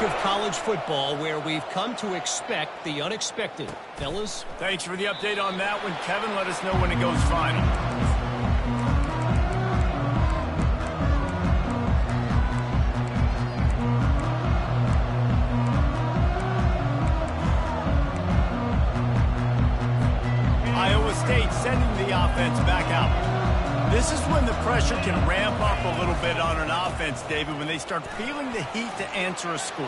week of college football where we've come to expect the unexpected. Fellas? Thanks for the update on that one, Kevin. Let us know when it goes final. Iowa State sending the offense back out. This is when the pressure can ramp up a little bit on an offense, David, when they start feeling the heat to answer a score.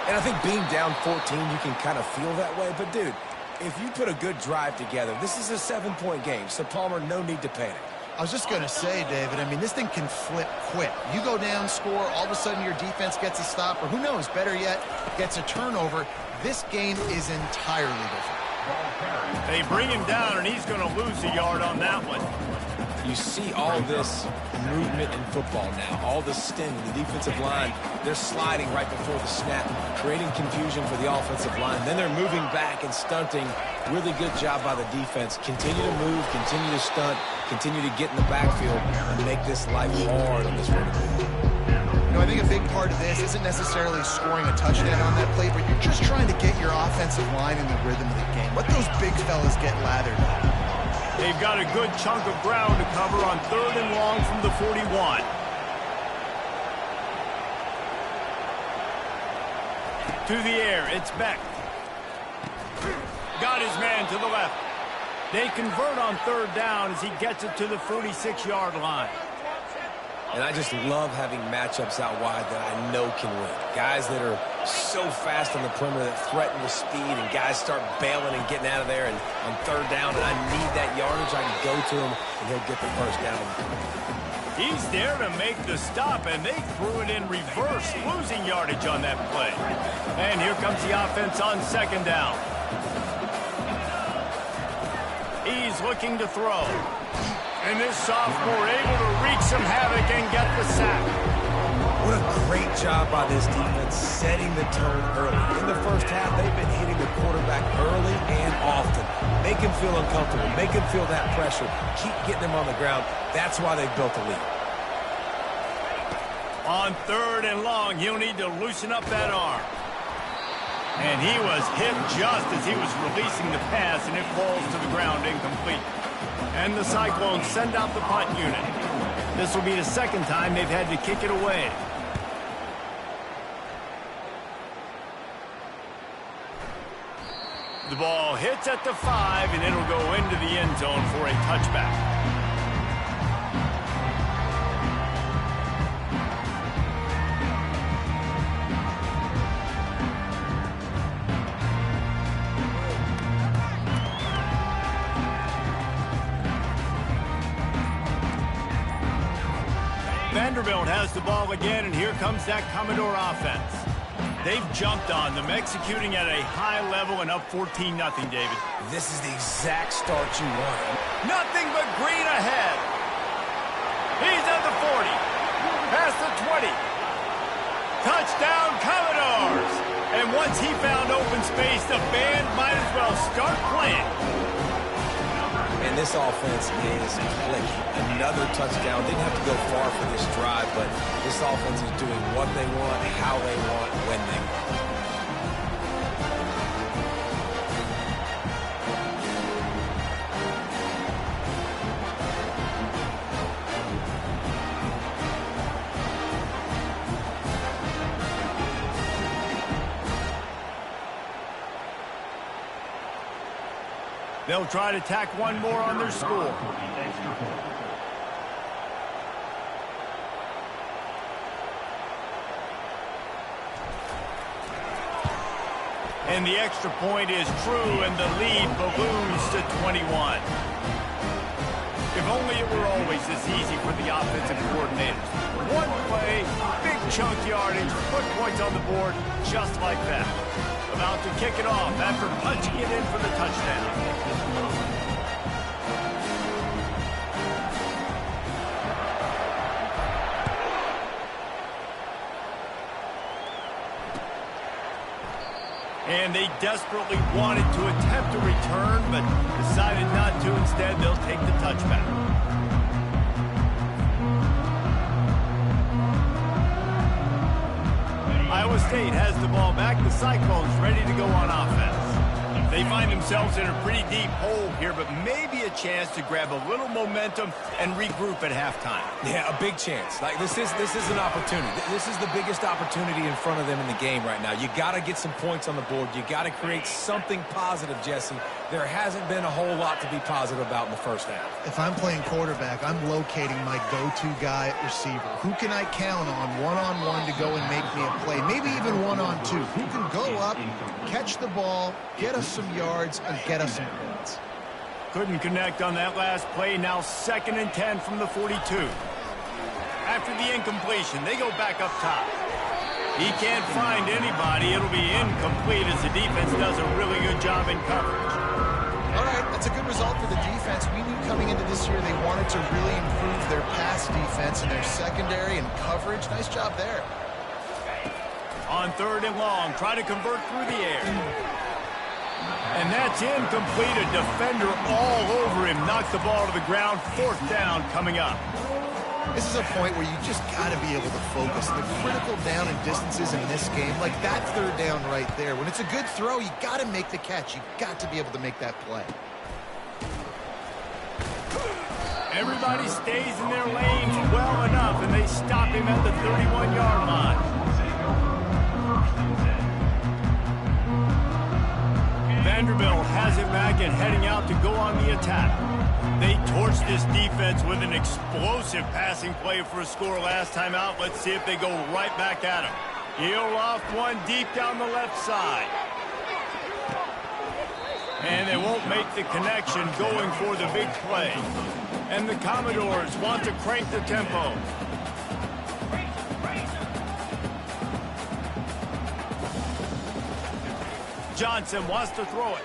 And I think being down 14, you can kind of feel that way. But, dude, if you put a good drive together, this is a 7-point game. So, Palmer, no need to panic. I was just going to say, David, I mean, this thing can flip quick. You go down, score, all of a sudden your defense gets a stop, or who knows, better yet, gets a turnover. This game is entirely different. They bring him down, and he's going to lose a yard on that one. You see all this movement in football now, all the stemming, the defensive line, they're sliding right before the snap, creating confusion for the offensive line. Then they're moving back and stunting. Really good job by the defense. Continue to move, continue to stunt, continue to get in the backfield and make this life hard on this running game. You know, I think a big part of this isn't necessarily scoring a touchdown on that play, but you're just trying to get your offensive line in the rhythm of the game. Let those big fellas get lathered up. They've got a good chunk of ground to cover on 3rd and long from the 41. To the air, it's Beck. Got his man to the left. They convert on 3rd down as he gets it to the 46-yard line. And I just love having matchups out wide that I know can win. Guys that are so fast on the perimeter that threaten with speed, and guys start bailing and getting out of there. And on 3rd down, and I need that yardage, I can go to him, and he'll get the first down. He's there to make the stop, and they threw it in reverse, losing yardage on that play. And here comes the offense on 2nd down. He's looking to throw. And this sophomore able to wreak some havoc and get the sack. What a great job by this defense setting the tone early. In the first half, they've been hitting the quarterback early and often. Make him feel uncomfortable. Make him feel that pressure. Keep getting him on the ground. That's why they've built a lead. On 3rd and long, he'll need to loosen up that arm. And he was hit just as he was releasing the pass, and it falls to the ground incomplete. And the Cyclones send out the punt unit. This will be the 2nd time they've had to kick it away. The ball hits at the 5, and it'll go into the end zone for a touchback. Vanderbilt has the ball again, and here comes that Commodore offense. They've jumped on them, executing at a high level and up 14-0, David. This is the exact start you want. Nothing but green ahead. He's at the 40, past the 20. Touchdown, Commodores! And once he found open space, the band might as well start playing. And this offense is clicking. Another touchdown. Didn't have to go far for this drive, but this offense is doing what they want, how they want, when they want. They'll try to tack one more on their score. And the extra point is true, and the lead balloons to 21. If only it were always this easy for the offensive coordinators. One play, big chunk yardage, put points on the board, just like that. About to kick it off after punching it in for the touchdown. And they desperately wanted to attempt a return, but decided not to. Instead, they'll take the touchback. Iowa Iowa State has the ball back. The Cyclones ready to go on offense. They find themselves in a pretty deep hole here, but maybe a chance to grab a little momentum and regroup at halftime. Yeah, a big chance. Like this is an opportunity. This is the biggest opportunity in front of them in the game right now. You got to get some points on the board. You got to create something positive, Jesse. There hasn't been a whole lot to be positive about in the first half. If I'm playing quarterback, I'm locating my go-to guy at receiver. Who can I count on one-on-one to go and make me a play? Maybe even one-on-two. Who can go up, catch the ball, get us some yards, and get us some points? Couldn't connect on that last play. Now 2nd and 10 from the 42. After the incompletion, they go back up top. He can't find anybody. It'll be incomplete as the defense does a really good job in coverage. All right, that's a good result for the defense. We knew coming into this year they wanted to really improve their pass defense and their secondary and coverage. Nice job there. On 3rd and long, try to convert through the air. And that's incomplete. A defender all over him. Knocks the ball to the ground. 4th down coming up. This is a point where you just got to be able to focus. The critical down and distances in this game, like that 3rd down right there. When it's a good throw, you got to make the catch. You got to be able to make that play. Everybody stays in their lanes well enough, and they stop him at the 31-yard line. Vanderbilt has it back and heading out to go on the attack. They torched this defense with an explosive passing play for a score last time out. Let's see if they go right back at him. He'll off one deep down the left side. And they won't make the connection going for the big play. And the Commodores want to crank the tempo. Johnson wants to throw it.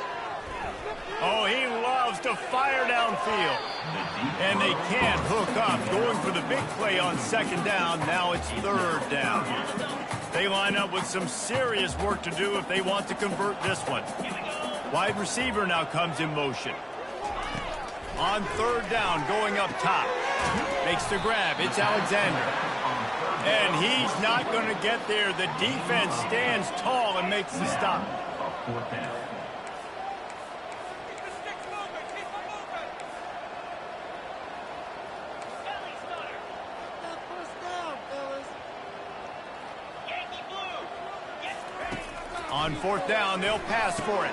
Oh, he loves to fire downfield. And they can't hook up. Going for the big play on 2nd down. Now it's 3rd down. They line up with some serious work to do if they want to convert this one. Wide receiver now comes in motion. On 3rd down, going up top. Makes the grab. It's Alexander. And he's not going to get there. The defense stands tall and makes the stop. On 4th down, they'll pass for it.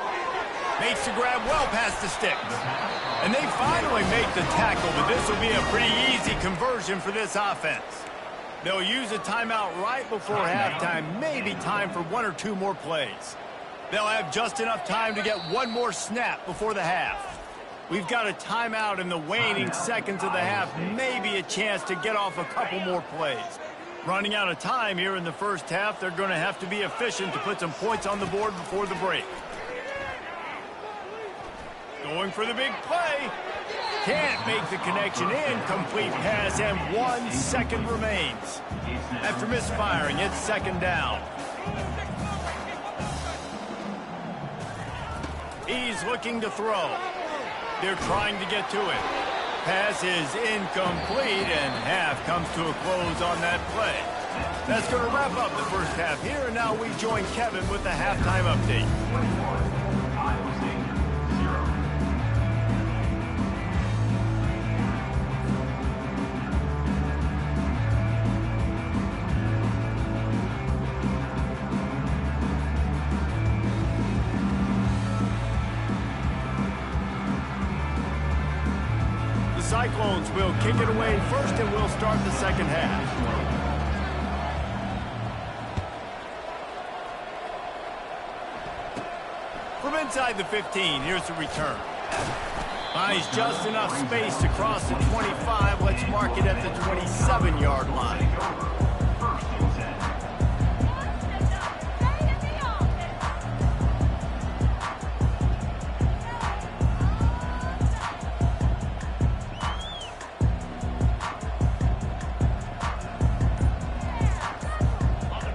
Makes the grab well past the sticks. And they finally make the tackle, but this will be a pretty easy conversion for this offense. They'll use a timeout right before halftime, maybe time for 1 or 2 more plays. They'll have just enough time to get 1 more snap before the half. We've got a timeout in the waning seconds of the half, maybe a chance to get off a couple more plays. Running out of time here in the first half, they're going to have to be efficient to put some points on the board before the break. Going for the big play. Can't make the connection. Incomplete pass, and 1 second remains. After misfiring, it's 2nd down. He's looking to throw. They're trying to get to it. Pass is incomplete, and half comes to a close on that play. That's going to wrap up the first half here, and now we join Kevin with the halftime update. Cyclones will kick it away first, and we'll start the second half. From inside the 15, here's the return. Finds just enough space to cross the 25. Let's mark it at the 27-yard line.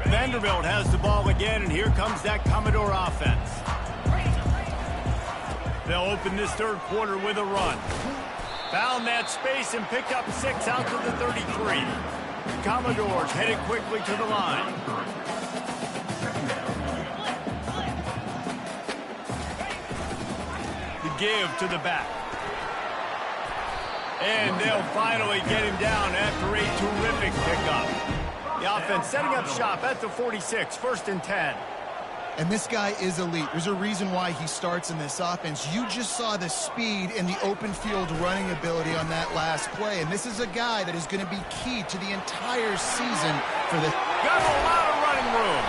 Vanderbilt has the ball again, and here comes that Commodore offense. They'll open this 3rd quarter with a run. Found that space and picked up 6 out to the 33. Commodores headed quickly to the line. give to the back. And they'll finally get him down after a terrific pickup. The offense setting up shop at the 46, 1st and 10. And this guy is elite. There's a reason why he starts in this offense. You just saw the speed and the open field running ability on that last play. And this is a guy that is going to be key to the entire season for the... Got a lot of running room.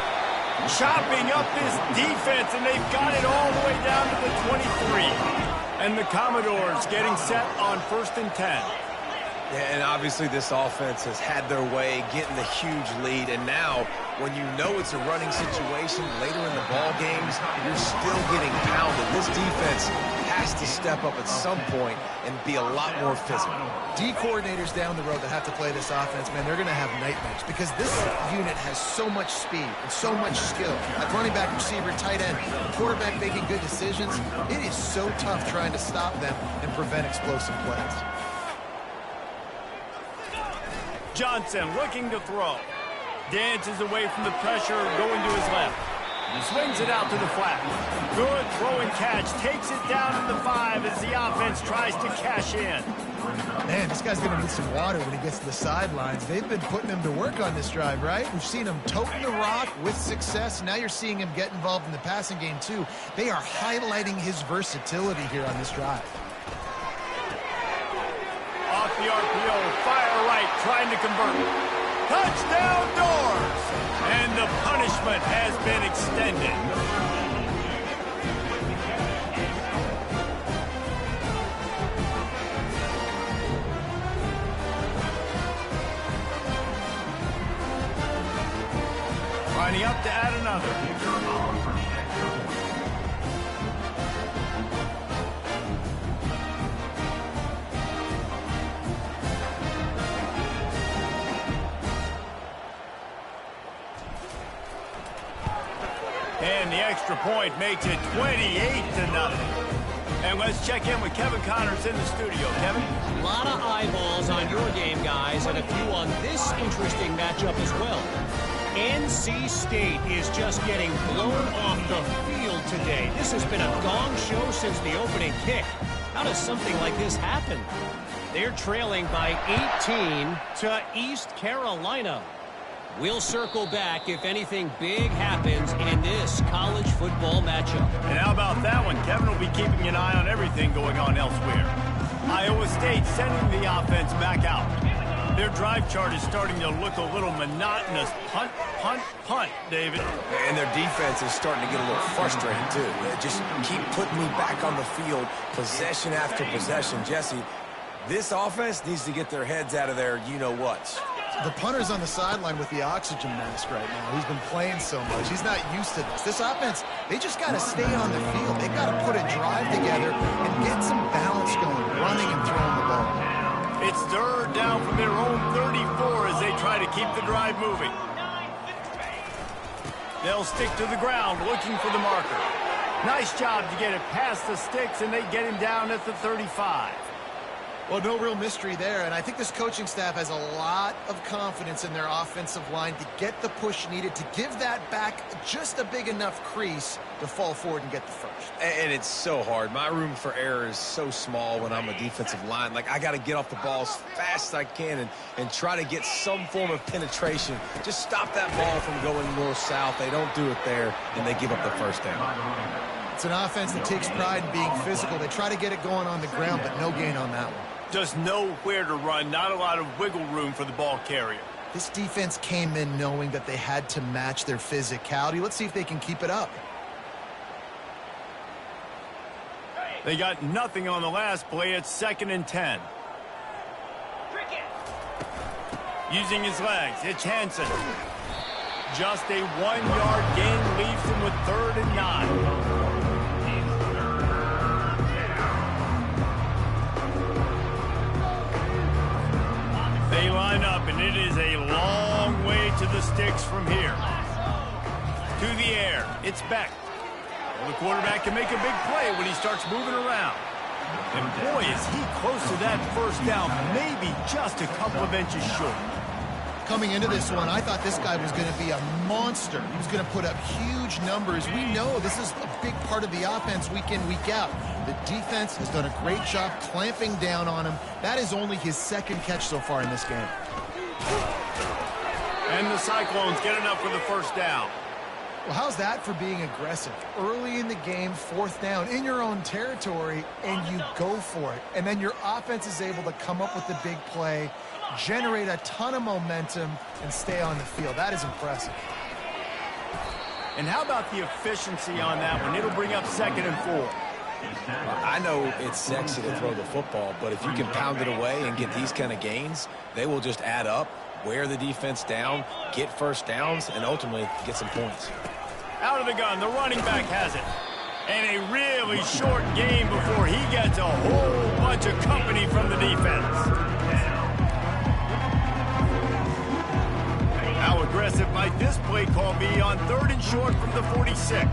Chopping up this defense, and they've got it all the way down to the 23. And the Commodores getting set on 1st and 10. Yeah, and obviously this offense has had their way, getting the huge lead, and now when you know it's a running situation later in the ball games, you're still getting pounded. This defense has to step up at some point and be a lot more physical. D coordinators down the road that have to play this offense, man, they're going to have nightmares because this unit has so much speed and so much skill. At running back, receiver, tight end, quarterback making good decisions. It is so tough trying to stop them and prevent explosive plays. Johnson looking to throw. Dances away from the pressure, going to his left. Swings it out to the flat. Good throw and catch. Takes it down to the 5 as the offense tries to cash in. Man, this guy's going to need some water when he gets to the sidelines. They've been putting him to work on this drive, right? We've seen him toting the rock with success. Now you're seeing him get involved in the passing game, too. They are highlighting his versatility here on this drive. Off the RPO, fire right, trying to convert. Touchdown Doors! And the punishment has been extended. Lining up to add another. And the extra point makes it 28-0. And let's check in with Kevin Connors in the studio. Kevin? A lot of eyeballs on your game, guys, and a few on this interesting matchup as well. NC State is just getting blown off the field today. This has been a gong show since the opening kick. How does something like this happen? They're trailing by 18 to East Carolina. We'll circle back if anything big happens in this college football matchup. And how about that one? Kevin will be keeping an eye on everything going on elsewhere. Iowa State sending the offense back out. Their drive chart is starting to look a little monotonous. Punt, punt, punt, David. And their defense is starting to get a little frustrated, too. They just keep putting me back on the field, possession after possession. Jesse, this offense needs to get their heads out of their you-know-whats. The punter's on the sideline with the oxygen mask right now. He's been playing so much. He's not used to this. This offense, they just got to stay on the field. They've got to put a drive together and get some balance going, running and throwing the ball. It's third down from their own 34 as they try to keep the drive moving. They'll stick to the ground looking for the marker. Nice job to get it past the sticks, and they get him down at the 35. Well, no real mystery there, and I think this coaching staff has a lot of confidence in their offensive line to get the push needed to give that back just a big enough crease to fall forward and get the first. And it's so hard. My room for error is so small when I'm a defensive line. Like, I got to get off the ball as fast as I can and try to get some form of penetration. Just stop that ball from going north-south. They don't do it there, and they give up the first down. It's an offense that takes pride in being physical. They try to get it going on the ground, but no gain on that one. Just nowhere to run, not a lot of wiggle room for the ball carrier. This defense came in knowing that they had to match their physicality. Let's see if they can keep it up. They got nothing on the last play. It's 2nd and 10. Using his legs, it's Hansen. Just a 1-yard gain leaves them with 3rd and 9. They line up, and it is a long way to the sticks from here. To the air, it's Beck. Well, the quarterback can make a big play when he starts moving around. And boy, is he close to that first down, maybe just a couple of inches short. Coming into this one, I thought this guy was going to be a monster. He was going to put up huge numbers. We know this is a big part of the offense week in, week out. The defense has done a great job clamping down on him. That is only his second catch so far in this game. And the Cyclones get enough for the first down. Well, how's that for being aggressive? Early in the game, 4th down, in your own territory, and you go for it. And then your offense is able to come up with the big play, generate a ton of momentum, and stay on the field. That is impressive. And how about the efficiency on that one? It'll bring up 2nd and 4. I know it's sexy to throw the football, but if you can pound it away and get these kind of gains, they will just add up, wear the defense down, get first downs, and ultimately get some points. Out of the gun, the running back has it. And a really short game before he gets a whole bunch of company from the defense. How aggressive might this play call be on 3rd and short from the 46?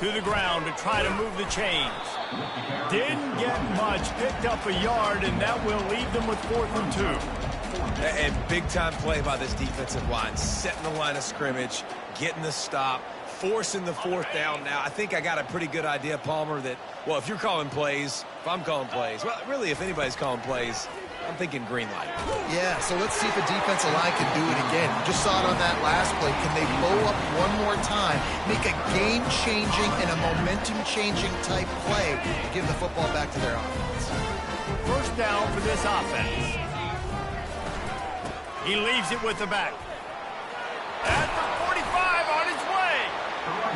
To the ground to try to move the chains. Didn't get much, picked up a yard, and that will leave them with 4th and 2. And big-time play by this defensive line, setting the line of scrimmage, getting the stop, forcing the 4th down. Now, I think I got a pretty good idea, Palmer, that, well, if you're calling plays, if I'm calling plays, well, really, if anybody's calling plays, I'm thinking green light. Yeah, so let's see if the defensive line can do it again. You just saw it on that last play. Can they blow up one more time, make a game-changing and a momentum-changing type play to give the football back to their offense? First down for this offense. He leaves it with the back. At the 45 on his way.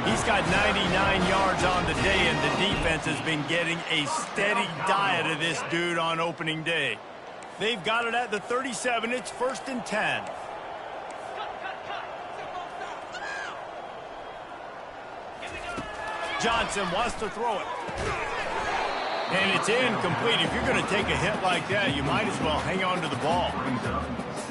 He's got 99 yards on the day, and the defense has been getting a steady diet of this dude on opening day. They've got it at the 37. It's 1st and 10. Johnson wants to throw it. And it's incomplete. If you're going to take a hit like that, you might as well hang on to the ball.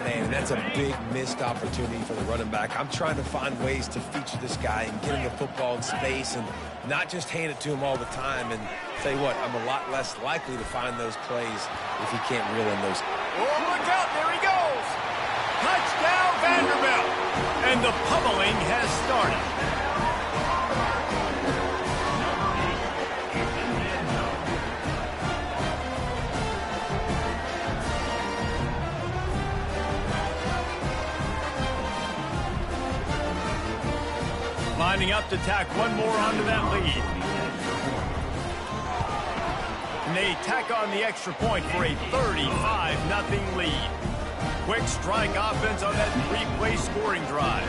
Man, that's a big missed opportunity for the running back. I'm trying to find ways to feature this guy and get him the football in space and not just hand it to him all the time. And tell you what, I'm a lot less likely to find those plays if he can't reel in those. Oh, look out. There he goes. Touchdown, Vanderbilt. And the pummeling has started. Lining up to tack one more onto that lead. And they tack on the extra point for a 35-0 lead. Quick strike offense on that 3-play scoring drive.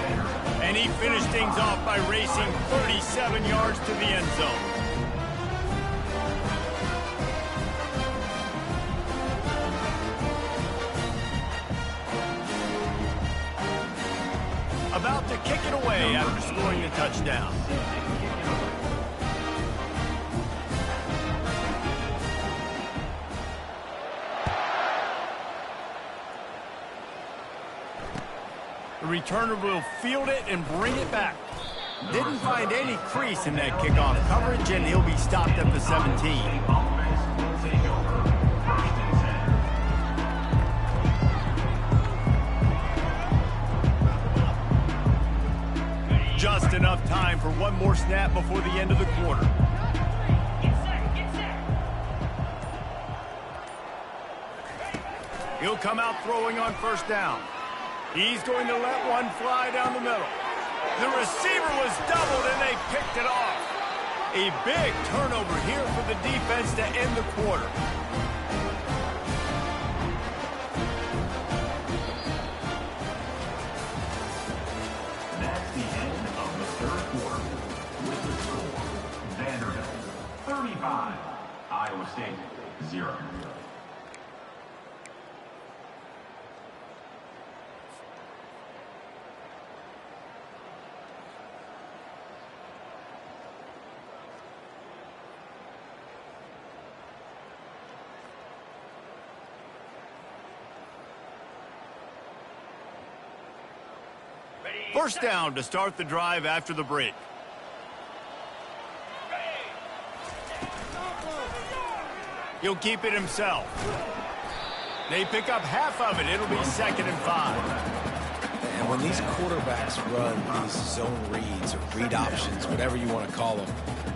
And he finished things off by racing 37 yards to the end zone. About to kick it away after scoring the touchdown. The returner will field it and bring it back. Didn't find any crease in that kickoff coverage, and he'll be stopped at the 17. Just enough time for one more snap before the end of the quarter. He'll come out throwing on 1st down. He's going to let one fly down the middle. The receiver was doubled and they picked it off. A big turnover here for the defense to end the quarter. Iowa State, 0. First down to start the drive after the break. He'll keep it himself. They pick up half of it. It'll be 2nd and 5. And when these quarterbacks run these zone reads or read options, whatever you want to call them,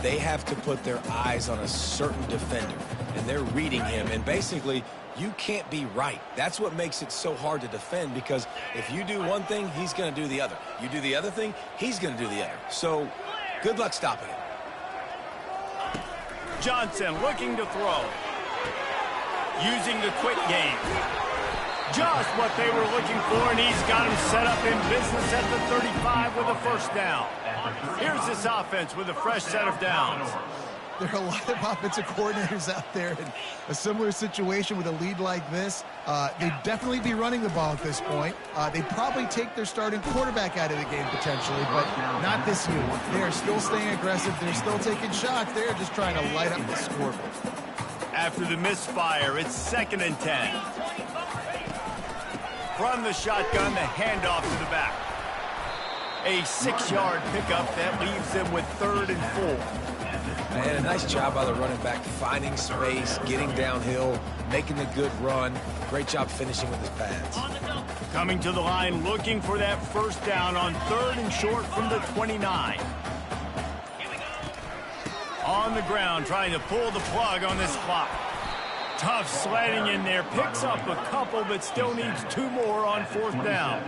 they have to put their eyes on a certain defender, and they're reading him. And basically, you can't be right. That's what makes it so hard to defend, because if you do one thing, he's going to do the other. You do the other thing, he's going to do the other. So good luck stopping it. Johnson looking to throw. Using the quick game. Just what they were looking for, and he's got him set up in business at the 35 with a first down. Here's this offense with a fresh set of downs. There are a lot of offensive coordinators out there in a similar situation with a lead like this. They'd definitely be running the ball at this point. They'd probably take their starting quarterback out of the game potentially, but not this year. They are still staying aggressive. They're still taking shots. They're just trying to light up the scoreboard. After the misfire, it's 2nd and 10. From the shotgun, the handoff to the back. A 6-yard pickup that leaves them with 3rd and 4. And a nice job by the running back, finding space, getting downhill, making a good run. Great job finishing with his pads. Coming to the line, looking for that first down on 3rd and short from the 29. On the ground, trying to pull the plug on this clock. Tough sledding in there, picks up a couple, but still needs 2 more on 4th down.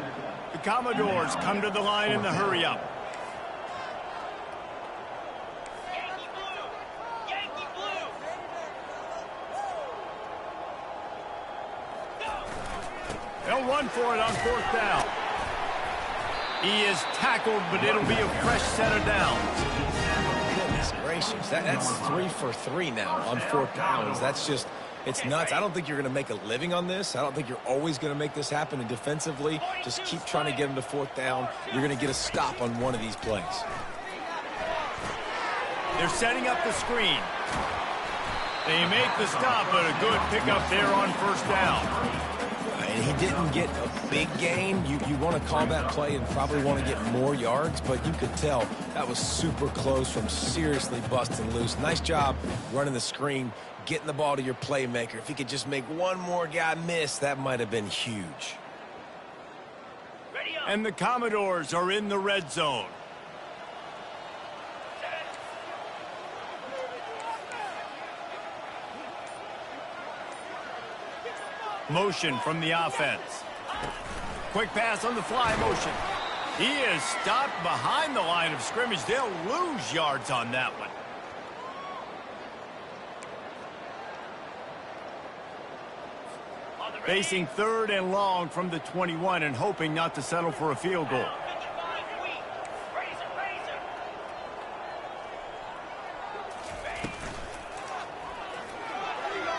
The Commodores come to the line in the hurry-up. They'll run for it on 4th down. He is tackled, but it'll be a fresh set of downs. Goodness gracious, that's 3 for 3 now on 4th downs. That's just, it's nuts. I don't think you're going to make a living on this. I don't think you're always going to make this happen. And defensively, just keep trying to get them to 4th down. You're going to get a stop on one of these plays. They're setting up the screen. They make the stop, but a good pickup there on 1st down. And he didn't get a big gain. You want to call that play and probably want to get more yards, but you could tell that was super close from seriously busting loose. Nice job running the screen, getting the ball to your playmaker. If he could just make one more guy miss, that might have been huge. And the Commodores are in the red zone. Motion from the offense. Quick pass on the fly motion. He is stopped behind the line of scrimmage. They'll lose yards on that one. Facing 3rd and long from the 21 and hoping not to settle for a field goal.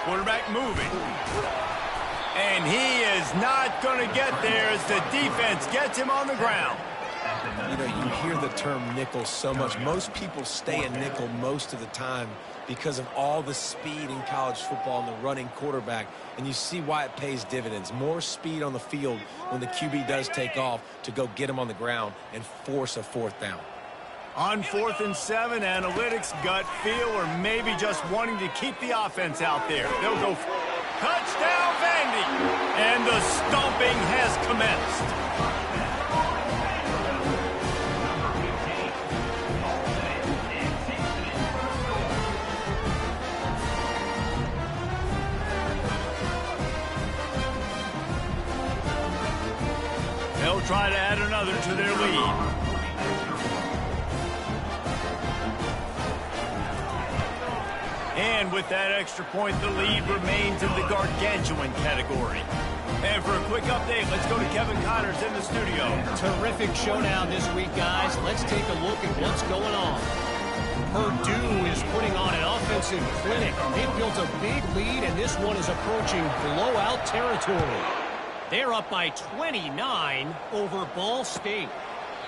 Quarterback moving. And he is not going to get there as the defense gets him on the ground. You know, you hear the term nickel so much. Most people stay in nickel most of the time because of all the speed in college football and the running quarterback. And you see why it pays dividends. More speed on the field when the QB does take off to go get him on the ground and force a 4th down. On 4th and 7, analytics, gut feel, or maybe just wanting to keep the offense out there. They'll go touchdown, Vandy. And the stomping has commenced. They'll try to add another to their lead. And with that extra point, the lead remains in the gargantuan category. And for a quick update, let's go to Kevin Connors in the studio. Terrific showdown this week, guys. Let's take a look at what's going on. Purdue is putting on an offensive clinic. They've built a big lead, and this one is approaching blowout territory. They're up by 29 over Ball State.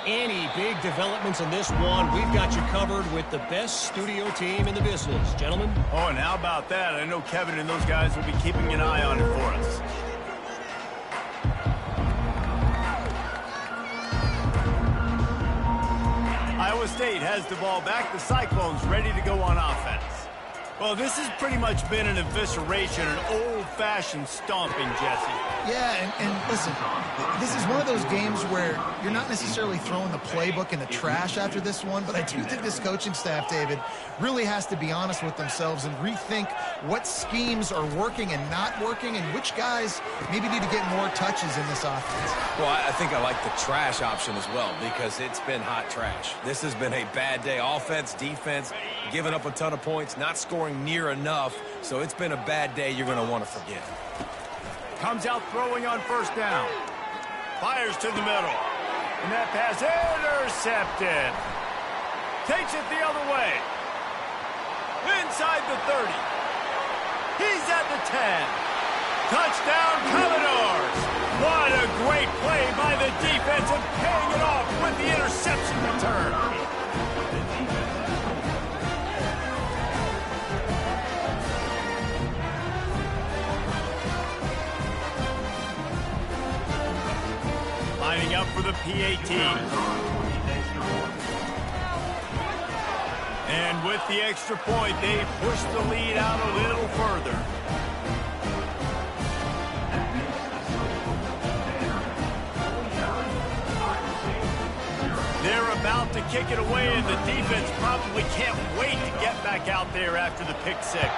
Any big developments in this one, we've got you covered with the best studio team in the business. Gentlemen? Oh, and how about that? I know Kevin and those guys will be keeping an eye on it for us. Iowa State has the ball back. The Cyclones ready to go on offense. Well, this has pretty much been an evisceration, an old-fashioned stomping, Jesse. Yeah, and listen, this is one of those games where you're not necessarily throwing the playbook in the trash after this one, but I do think this coaching staff, David, really has to be honest with themselves and rethink what schemes are working and not working and which guys maybe need to get more touches in this offense. Well, I think I like the trash option as well because it's been hot trash. This has been a bad day. Offense, defense, giving up a ton of points, not scoring near enough. So it's been a bad day you're going to want to forget. Comes out throwing on first down. Fires to the middle. And that pass intercepted. Takes it the other way. Inside the 30. He's at the 10. Touchdown, Commodores. What a great play by the defense and paying it off with the interception return. Lining up for the PAT. And with the extra point, they push the lead out a little further. They're about to kick it away, and the defense probably can't wait to get back out there after the pick six.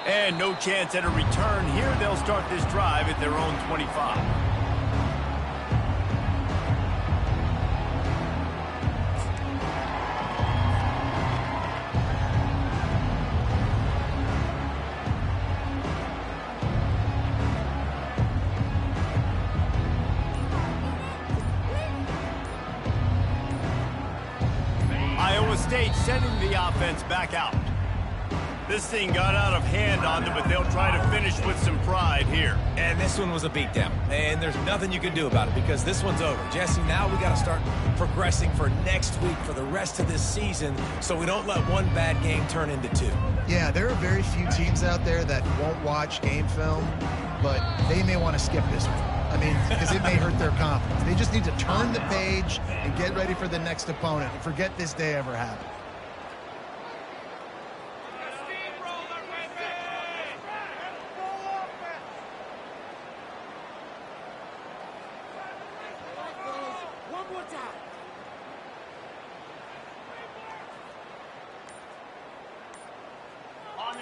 And no chance at a return here. They'll start this drive at their own 25. Iowa State sending the offense back out. This thing got out of hand on them, but they'll try to finish with some pride here. And this one was a beatdown. And there's nothing you can do about it because this one's over. Jesse, now we got to start progressing for next week for the rest of this season so we don't let one bad game turn into two. Yeah, there are very few teams out there that won't watch game film, but they may want to skip this one. I mean, because it may hurt their confidence. They just need to turn the page and get ready for the next opponent and forget this day ever happened.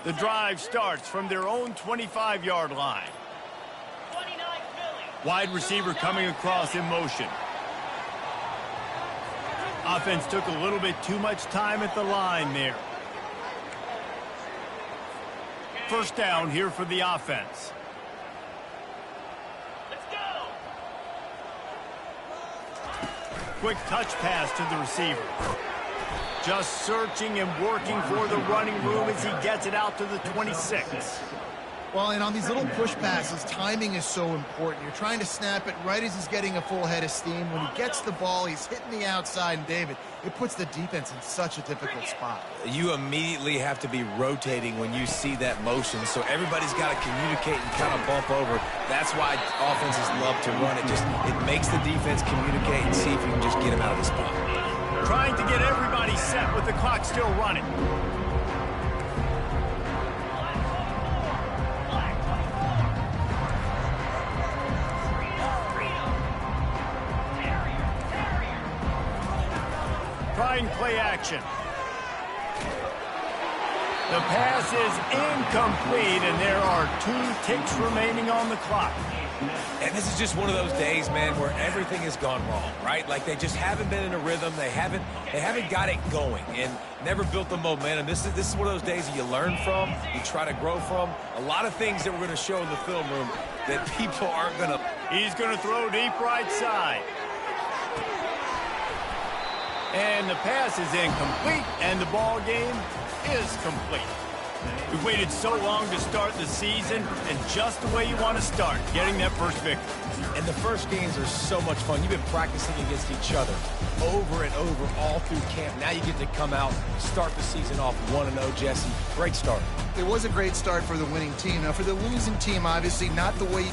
The drive starts from their own 25-yard line. Wide receiver coming across in motion. Offense took a little bit too much time at the line there. First down here for the offense. Let's go. Quick touch pass to the receiver. Just searching and working for the running room as he gets it out to the 26. Well, and on these little push passes, timing is so important. You're trying to snap it right as he's getting a full head of steam. When he gets the ball, he's hitting the outside, and David, it puts the defense in such a difficult spot. You immediately have to be rotating when you see that motion, so everybody's got to communicate and kind of bump over. That's why offenses love to run it. It makes the defense communicate and see if you can just get him out of the spot. Trying to get everybody set with the clock still running. Trying play action. The pass is incomplete, and there are 2 ticks remaining on the clock. And this is just one of those days, man, where everything has gone wrong, right? Like they just haven't been in a rhythm. They haven't got it going and never built the momentum. This is one of those days that you learn from, you try to grow from. A lot of things that we're going to show in the film room that people aren't going to. He's going to throw deep right side. And the pass is incomplete, and the ball game is complete. We've waited so long to start the season, and just the way you want to start, getting that first victory. And the first games are so much fun. You've been practicing against each other over and over all through camp. Now you get to come out, start the season off 1-0, Jesse. Great start. It was a great start for the winning team. Now, for the losing team, obviously not the way...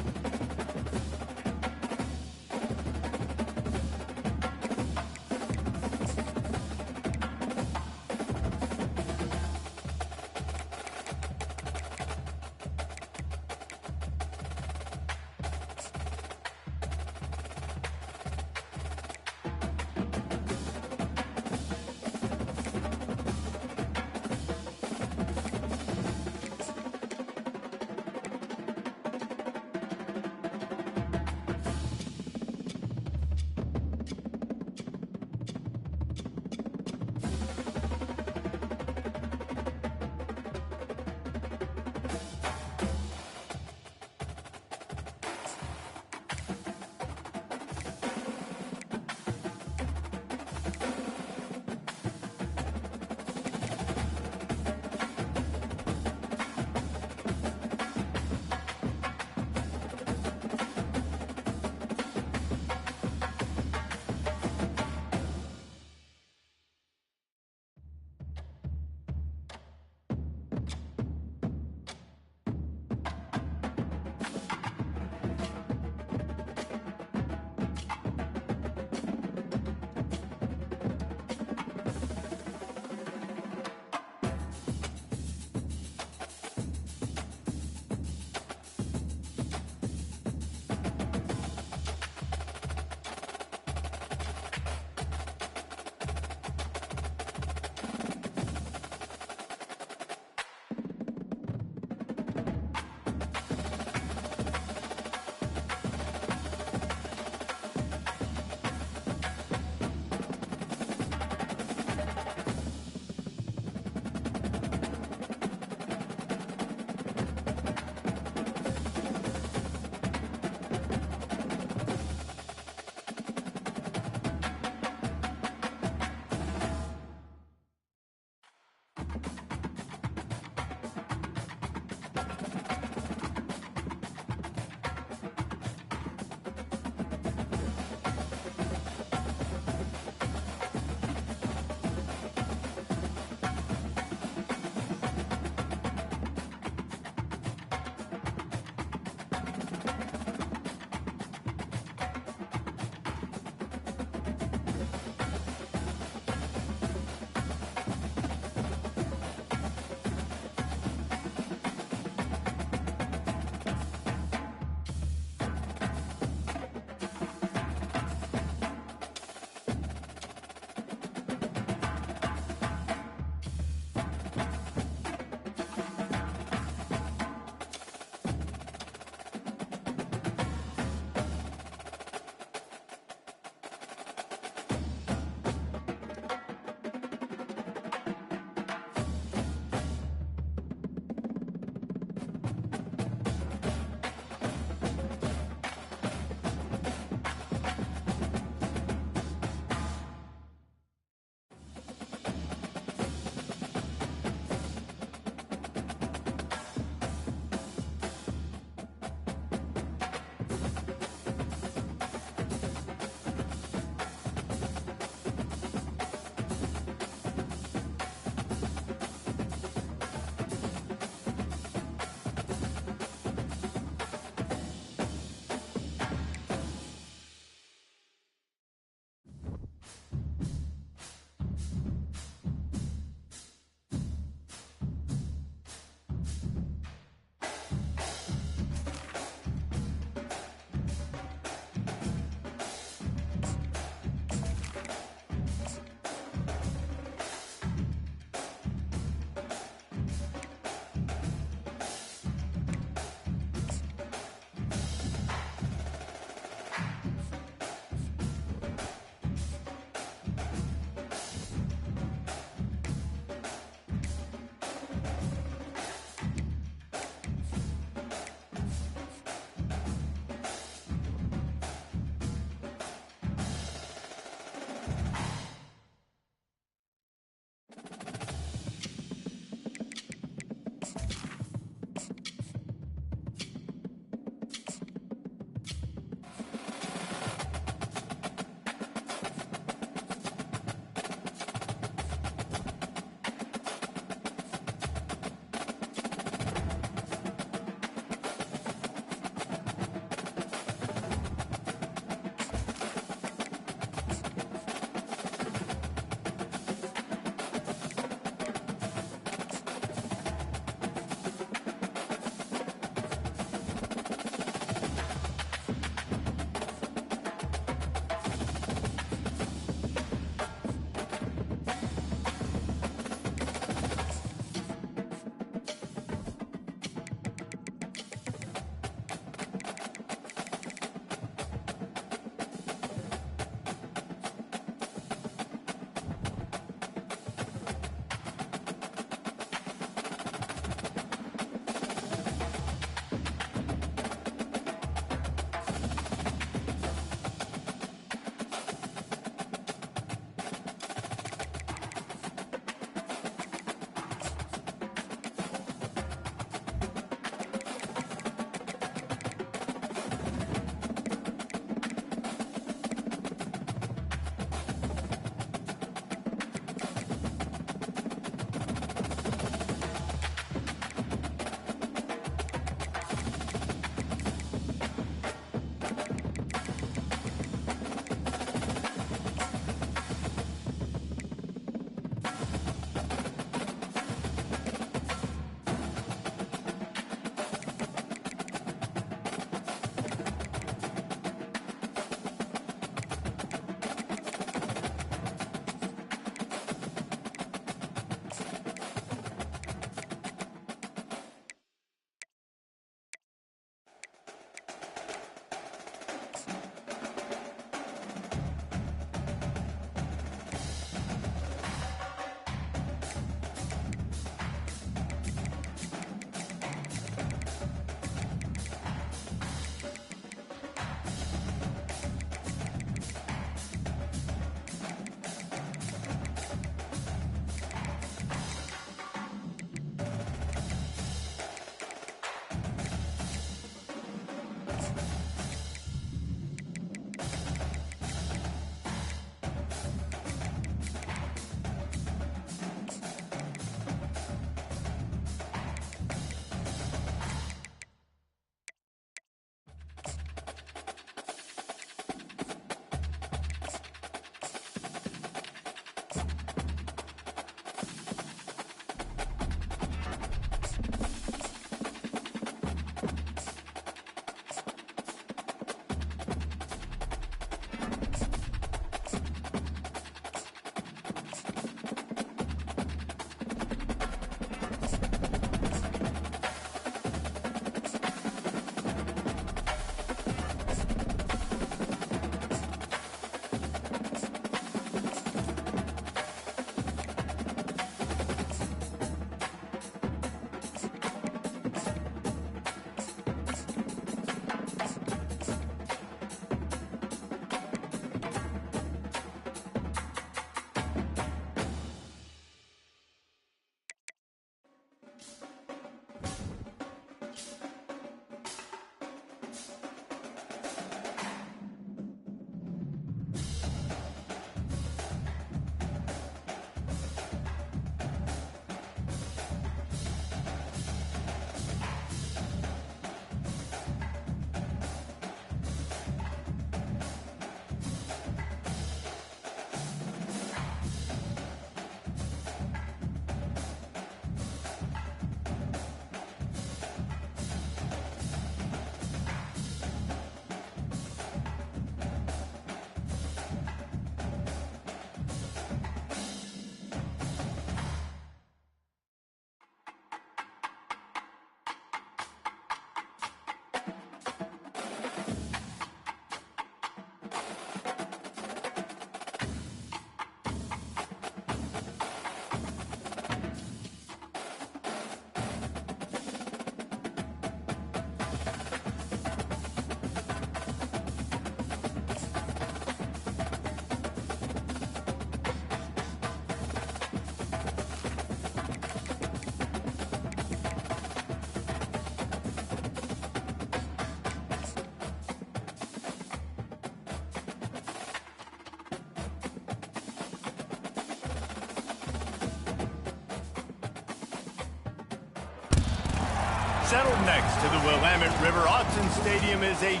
Settled next to the Willamette River, Autzen Stadium is a...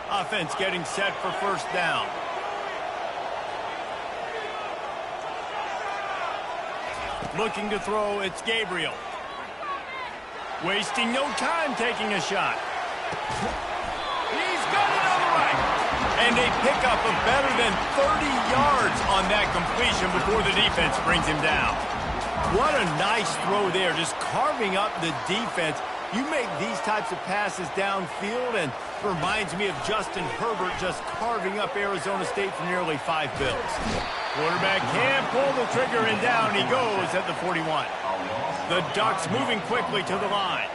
Offense getting set for first down. Looking to throw, it's Gabriel. Wasting no time taking a shot. He's got it on the right. And a pickup of better than 30 yards on that completion before the defense brings him down. What a nice throw there, just carving up the defense. You make these types of passes downfield, and it reminds me of Justin Herbert just carving up Arizona State for nearly 5 bills. Quarterback can't pull the trigger, and down he goes at the 41. The Ducks moving quickly to the line.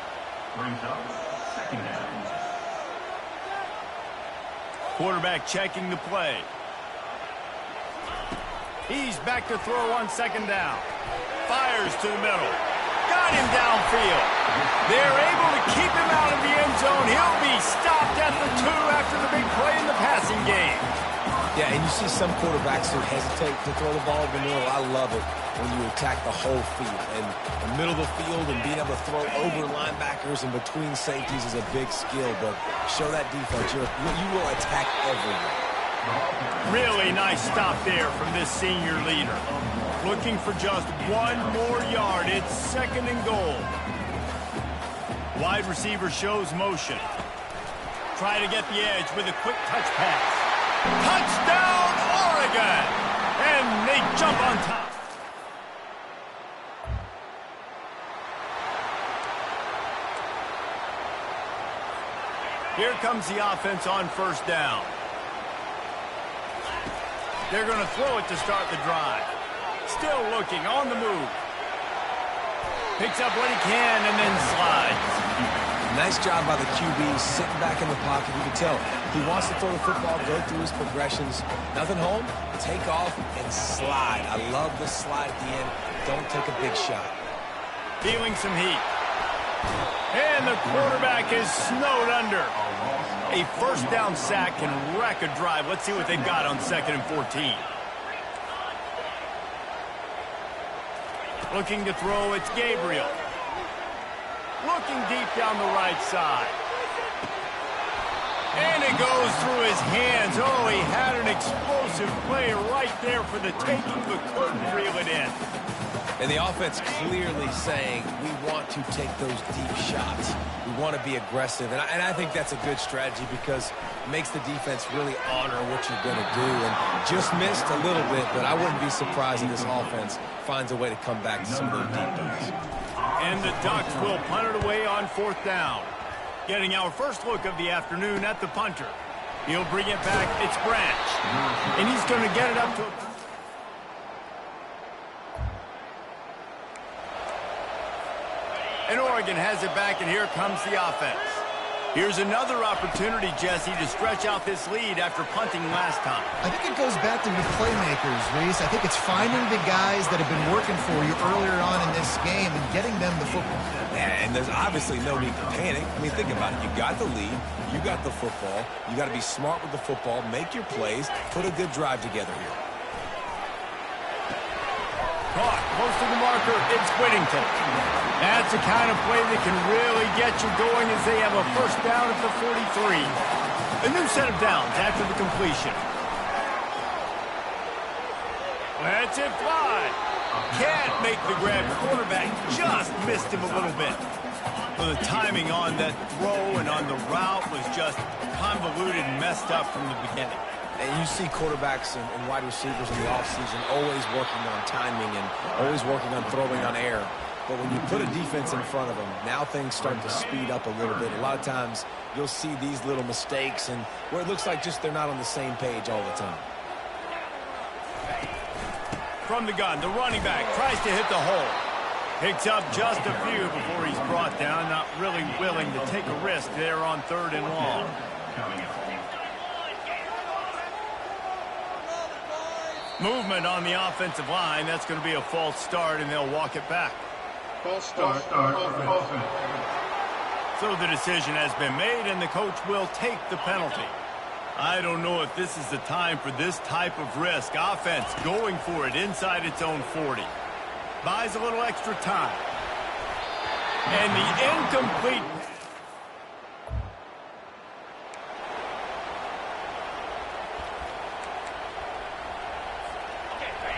Quarterback checking the play. He's back to throw on second down. Fires to the middle. Got him downfield. They're able to keep him out of the end zone. He'll be stopped at the 2 after the big play in the passing game. Yeah, and you see some quarterbacks who hesitate to throw the ball in the middle. I love it when you attack the whole field. And the middle of the field and being able to throw over linebackers and between safeties is a big skill. But show that defense. You will attack everywhere. Really nice stop there from this senior leader. Looking for just 1 more yard. It's second and goal. Wide receiver shows motion. Try to get the edge with a quick touch pass. Touchdown, Oregon! And they jump on top. Here comes the offense on first down. They're going to throw it to start the drive. Still looking, on the move. Picks up what he can and then slides. Nice job by the QB, sitting back in the pocket. You can tell he wants to throw the football, go through his progressions. Nothing home, take off, and slide. I love the slide at the end. Don't take a big shot. Feeling some heat. And the quarterback is snowed under. A first down sack can wreck a drive. Let's see what they've got on 2nd and 14. Looking to throw, it's Gabriel. Looking deep down the right side. And it goes through his hands. Oh, he had an explosive play right there for the taking, but couldn't reel it in. And the offense clearly saying, we want to take those deep shots. We want to be aggressive. And I think that's a good strategy because it makes the defense really honor what you're going to do. And just missed a little bit, but I wouldn't be surprised if this offense finds a way to come back to some of those deep ones. And the Ducks will punt it away on 4th down. Getting our first look of the afternoon at the punter. He'll bring it back. It's Branch. And he's going to get it up to... And Oregon has it back, and here comes the offense. Here's another opportunity, Jesse, to stretch out this lead after punting last time. I think it goes back to the playmakers, Reese. I think it's finding the guys that have been working for you earlier on in this game and getting them the football. And there's obviously no need to panic. I mean, think about it. You got the lead. You got the football. You got to be smart with the football. Make your plays. Put a good drive together here. Caught close to the marker. It's Whittington. That's the kind of play that can really get you going as they have a first down at the 43. A new set of downs after the completion. Lets it fly. Can't make the grab. Quarterback just missed him a little bit. Well, the timing on that throw and on the route was just convoluted and messed up from the beginning. And you see quarterbacks and wide receivers in the offseason always working on timing and always working on throwing on air. But when you put a defense in front of them, now things start to speed up a little bit. A lot of times you'll see these little mistakes and where it looks like just they're not on the same page all the time. From the gun, the running back tries to hit the hole. Picks up just a few before he's brought down. Not really willing to take a risk there on 3rd and long. Movement on the offensive line. That's going to be a false start, and they'll walk it back. False start. So the decision has been made, and the coach will take the penalty. I don't know if this is the time for this type of risk. Offense going for it inside its own 40. Buys a little extra time. And the incomplete.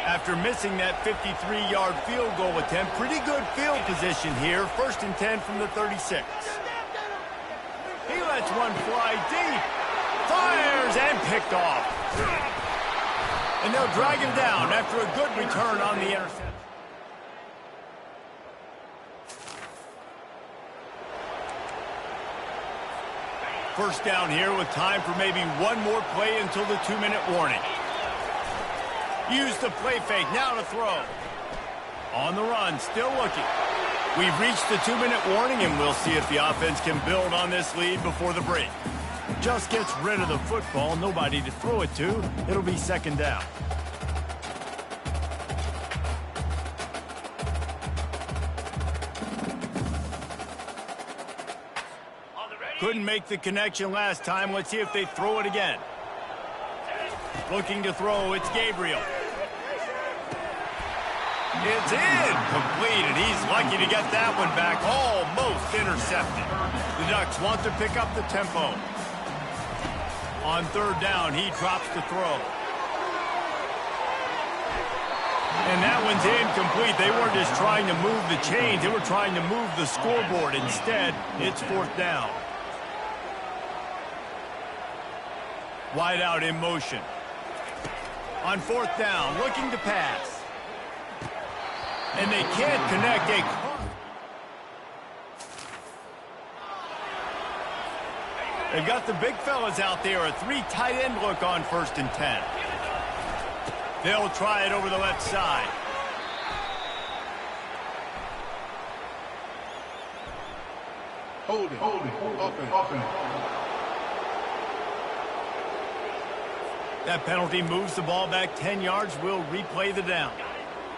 After missing that 53-yard field goal attempt, pretty good field position here. 1st and 10 from the 36. He lets one fly deep. Fires and picked off. And they'll drag him down after a good return on the interception. First down here with time for maybe one more play until the 2-minute warning. Use the play fake, now to throw. On the run, still looking. We've reached the 2-minute warning, and we'll see if the offense can build on this lead before the break. Just gets rid of the football, nobody to throw it to. It'll be 2nd down. Couldn't make the connection last time. Let's see if they throw it again. Looking to throw, it's Gabriel. It's incomplete, and he's lucky to get that one back. Almost intercepted. The Ducks want to pick up the tempo. On 3rd down, he drops the throw. And that one's incomplete. They weren't just trying to move the chains. They were trying to move the scoreboard. Instead, it's 4th down. Wide out in motion. On 4th down, looking to pass. And they can't connect. They've got the big fellas out there. A 3 tight end look on 1st and 10. They'll try it over the left side. Holding. Offense. That penalty moves the ball back 10 yards. We'll replay the down.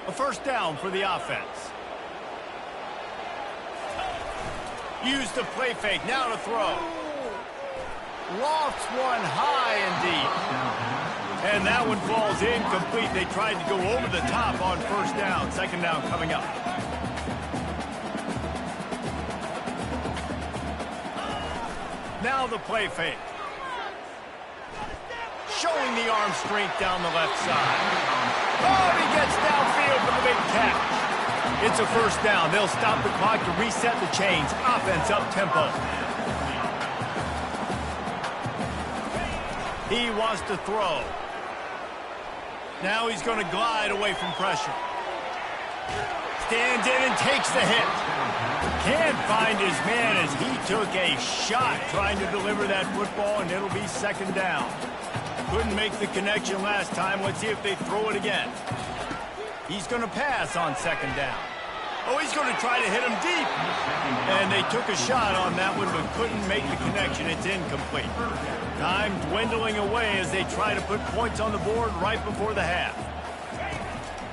A 1st down for the offense. Use the play fake. Now to throw. Lofts one high and deep. And that one falls incomplete. They tried to go over the top on 1st down. 2nd down coming up. Now the play fake. Showing the arm strength down the left side. Oh, he gets downfield for the big catch. It's a 1st down. They'll stop the clock to reset the chains. Offense up tempo. He wants to throw. Now he's going to glide away from pressure. Stands in and takes the hit. Can't find his man as he took a shot trying to deliver that football, and it'll be 2nd down. Couldn't make the connection last time. Let's see if they throw it again. He's going to pass on 2nd down. Oh, he's going to try to hit him deep. And they took a shot on that one, but couldn't make the connection. It's incomplete. Time dwindling away as they try to put points on the board right before the half.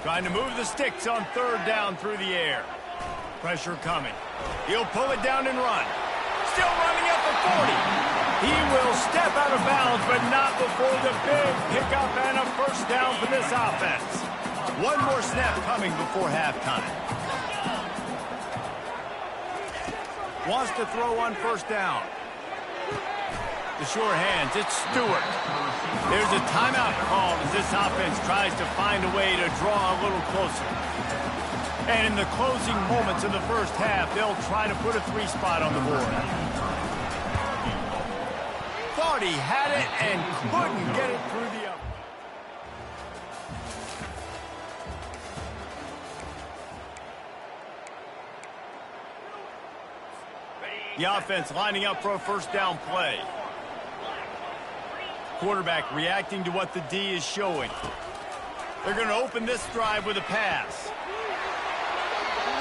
Trying to move the sticks on 3rd down through the air. Pressure coming. He'll pull it down and run. Still running up the 40. He will step out of bounds, but not before the big pickup and a 1st down for this offense. One more snap coming before halftime. Wants to throw on 1st down. The sure hands, it's Stewart. There's a timeout called as this offense tries to find a way to draw a little closer. And in the closing moments of the 1st half, they'll try to put a 3 spot on the board. Thought he had it and couldn't get it through the up. The offense lining up for a 1st down play. Quarterback reacting to what the D is showing. They're going to open this drive with a pass.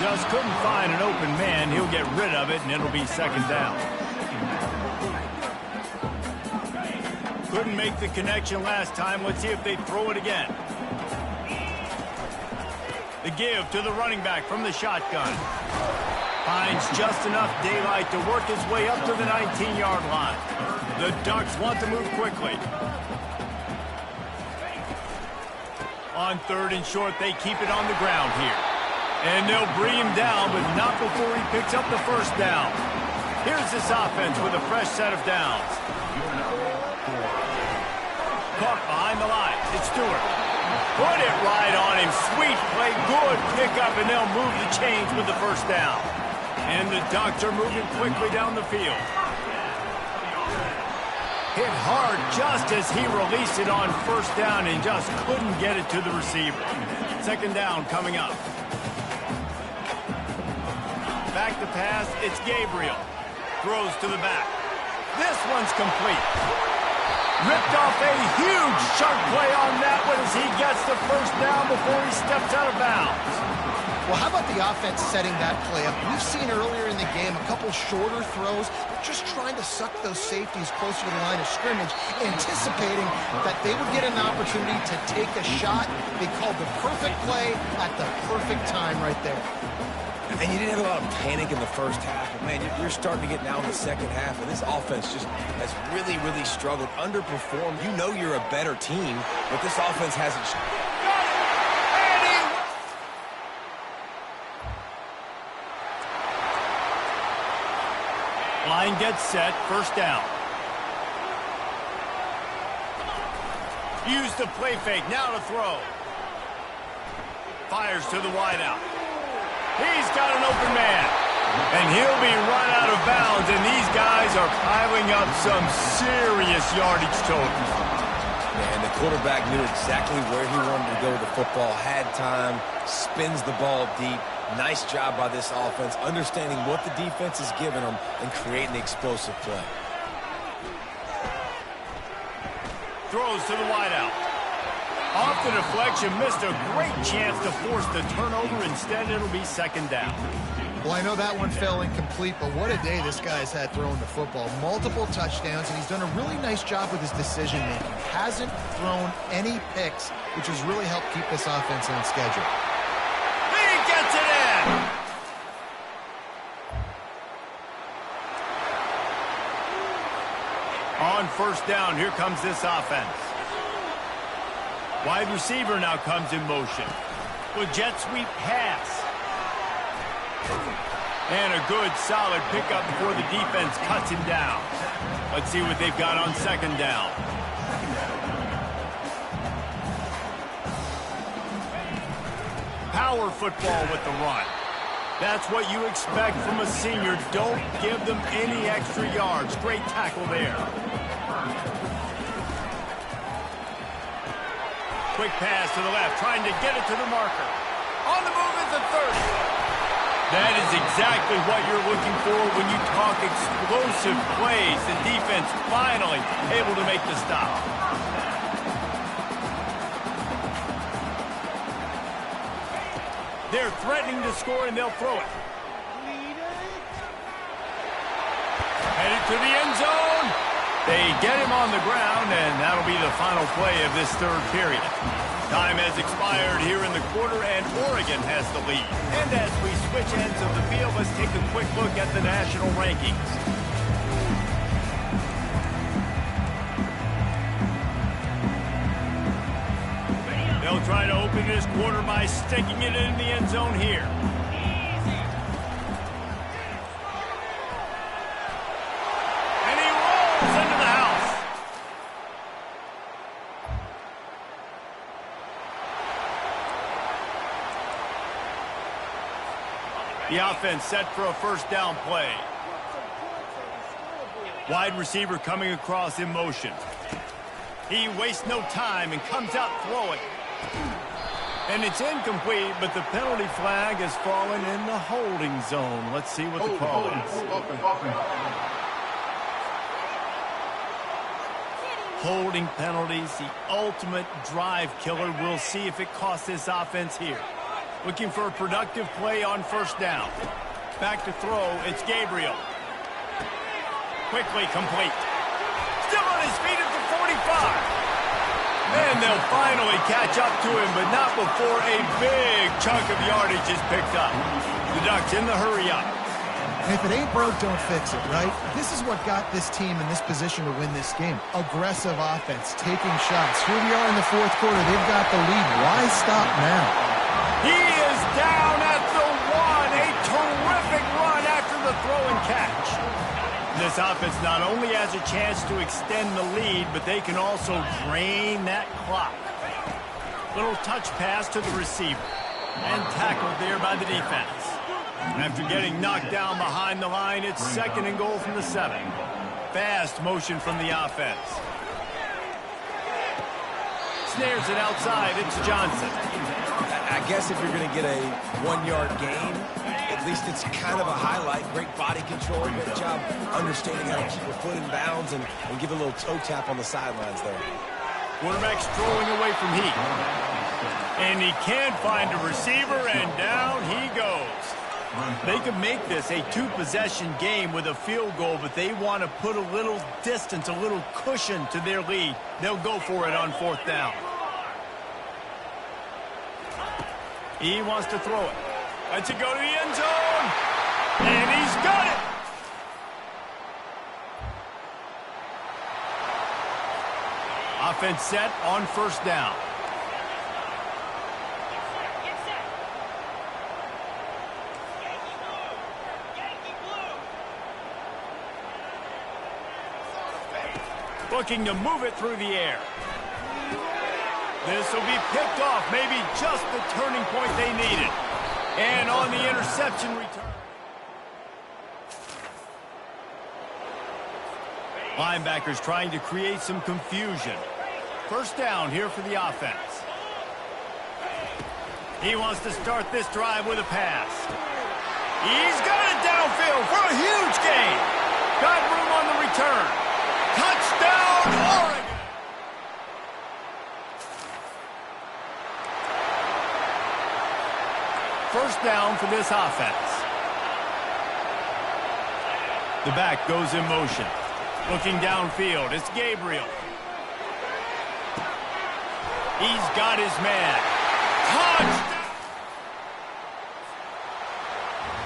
Just couldn't find an open man. He'll get rid of it, and it'll be 2nd down. Couldn't make the connection last time. Let's see if they throw it again. The give to the running back from the shotgun. Finds just enough daylight to work his way up to the 19-yard line. The Ducks want to move quickly. On 3rd and short, they keep it on the ground here. And they'll bring him down, but not before he picks up the first down. Here's this offense with a fresh set of downs. Caught behind the line. It's Stewart. Put it right on him. Sweet play. Good pickup, and they'll move the chains with the first down. And the Ducks are moving quickly down the field. Hit hard just as he released it on first down and just couldn't get it to the receiver. 2nd down coming up. Back to pass, it's Gabriel. Throws to the back. This one's complete. Ripped off a huge chunk play on that one as he gets the first down before he steps out of bounds. Well, how about the offense setting that play up? We've seen earlier in the game a couple shorter throws, just trying to suck those safeties closer to the line of scrimmage, anticipating that they would get an opportunity to take a shot. They called the perfect play at the perfect time right there. And you didn't have a lot of panic in the first half, but man, you're starting to get now in the second half, and this offense just has really, really struggled, underperformed. You know you're a better team, but this offense hasn't. Line gets set, first down. Use the play fake, now to throw. Fires to the wideout. He's got an open man. And he'll be run out of bounds, and these guys are piling up some serious yardage totals. And the quarterback knew exactly where he wanted to go with the football, had time, spins the ball deep. Nice job by this offense, understanding what the defense is giving them and creating the explosive play. Throws to the wideout. Off the deflection, missed a great chance to force the turnover. Instead, it'll be 2nd down. Well, I know that one fell incomplete, but what a day this guy's had throwing the football. Multiple touchdowns, and he's done a really nice job with his decision-making. Hasn't thrown any picks, which has really helped keep this offense on schedule. He gets it in! On first down, here comes this offense. Wide receiver now comes in motion. With jet sweep pass. And a good, solid pickup before the defense cuts him down. Let's see what they've got on 2nd down. Power football with the run. That's what you expect from a senior. Don't give them any extra yards. Great tackle there. Quick pass to the left, trying to get it to the marker. On the move is the 30. That is exactly what you're looking for when you talk explosive plays. The defense finally able to make the stop. They're threatening to score, and they'll throw it. Headed to the end zone. They get him on the ground, and that'll be the final play of this 3rd period. Time has expired here in the quarter, and Oregon has the lead. And as we switch ends of the field, let's take a quick look at the national rankings. They'll try to open this quarter by sticking it in the end zone here. And he rolls into the house. The offense set for a first down play. Wide receiver coming across in motion. He wastes no time and comes out throwing. And it's incomplete, but the penalty flag has fallen in the holding zone. Let's see what the call is. Holding penalties, the ultimate drive killer. We'll see if it costs this offense here. Looking for a productive play on first down. Back to throw, it's Gabriel. Quickly complete. Still on his feet at the 45. And they'll finally catch up to him, but not before a big chunk of yardage is picked up. The Ducks in the hurry up. And if it ain't broke, don't fix it, right? This is what got this team in this position to win this game. Aggressive offense, taking shots. Here we are in the fourth quarter. They've got the lead. Why stop now? He is down at the 1. A terrific run after the throw and catch. This offense not only has a chance to extend the lead, but they can also drain that clock. Little touch pass to the receiver. And tackled there by the defense. After getting knocked down behind the line, it's 2nd and goal from the 7. Fast motion from the offense. Snares it outside. It's Johnson. I guess if you're going to get a 1-yard gain, at least it's kind of a highlight. Great body control. Great job understanding how to keep your foot in bounds and give a little toe tap on the sidelines there. Quarterback strolling away from Heat. And he can't find a receiver, and down he goes. They can make this a 2-possession game with a field goal, but they want to put a little distance, a little cushion to their lead. They'll go for it on 4th down. He wants to throw it. Lets it go to the end zone. And he's got it. Offense set on 1st down. Looking to move it through the air. This will be picked off, maybe just the turning point they needed. And on the interception return. Linebackers trying to create some confusion. 1st down here for the offense. He wants to start this drive with a pass. He's got it downfield for a huge gain. Got room on the return. Touchdown, Oregon! First down for this offense. The back goes in motion. Looking downfield, it's Gabriel. He's got his man. Touchdown!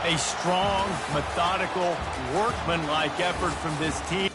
A strong, methodical, workmanlike effort from this team.